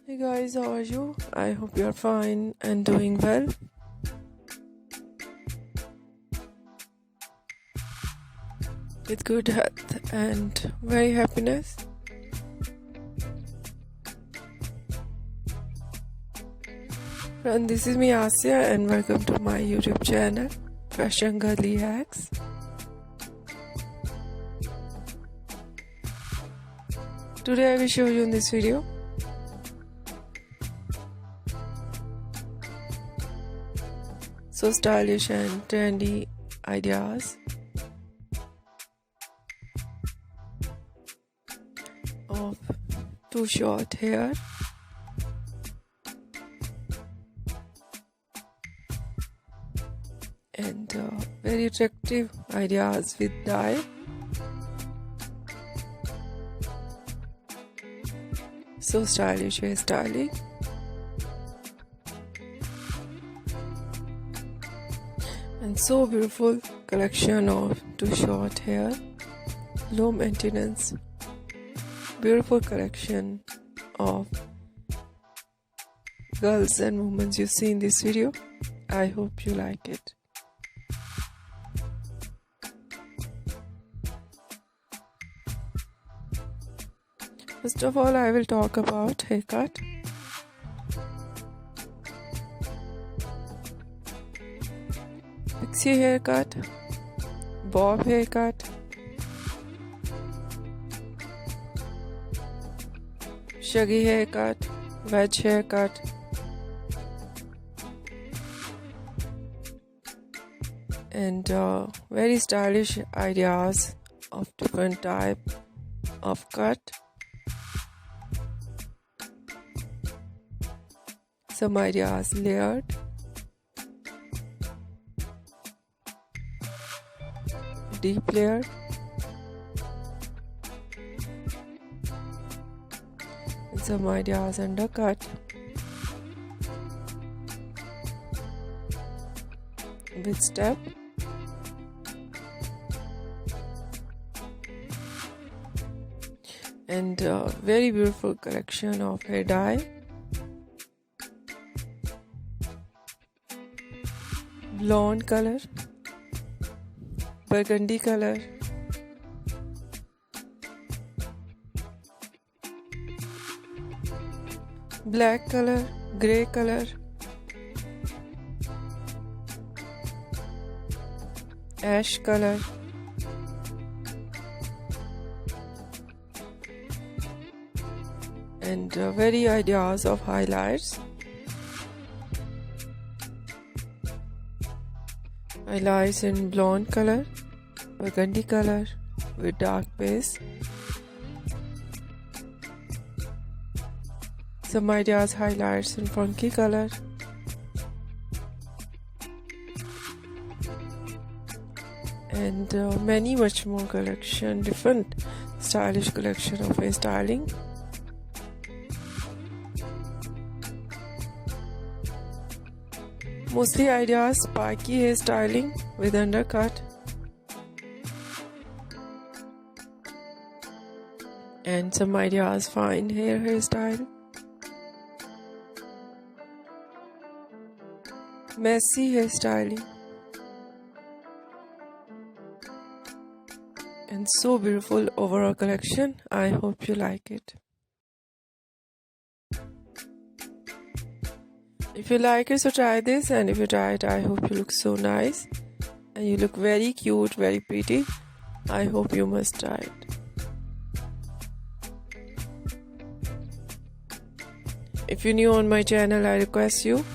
Hey guys, how are you? I hope you are fine and doing well. With good health and very happiness. And this is me Asya and welcome to my YouTube channel, Fashion Girly Hacks. Today I will show you in this video so stylish and trendy ideas of too short hair. And very attractive ideas with dye. So stylish hairstyling. And so beautiful collection of too short hair. Low maintenance. Beautiful collection of girls and women you see in this video. I hope you like it. First of all, I will talk about haircut. Pixie haircut, bob haircut, shaggy haircut, wedge haircut, and very stylish ideas of different type of cut. Some ideas layered, deep layered, and some ideas undercut, with step, and very beautiful collection of hair dye. Blonde color, burgundy color, black color, grey color, ash color, and very ideas of highlights. Highlights in blonde color, burgundy color with dark base. Some ideas highlights in funky color. And many much more collection, different stylish collection of hairstyling. Mostly ideas spiky hairstyling with undercut and some ideas fine hairstyle, messy hairstyling, and so beautiful overall collection. I hope you like it. If you like it, so try this, and if you try it, I hope you look so nice and you look very cute, very pretty. I hope you must try it. If you're new on my channel, I request you,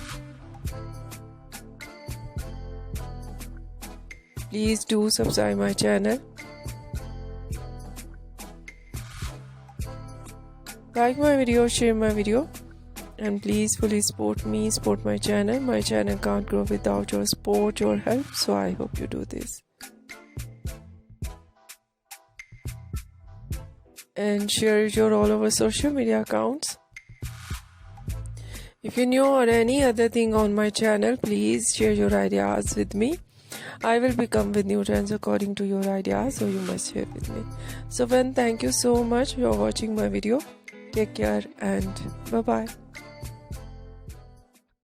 please do subscribe my channel, like my video, share my video, and please fully support me, support my channel. My channel can't grow without your support, your help, so I hope you do this. And share your all over social media accounts. If you know or any other thing on my channel, please share your ideas with me. I will become with new trends according to your ideas, so you must share with me. So thank you so much for watching my video. Take care and bye bye.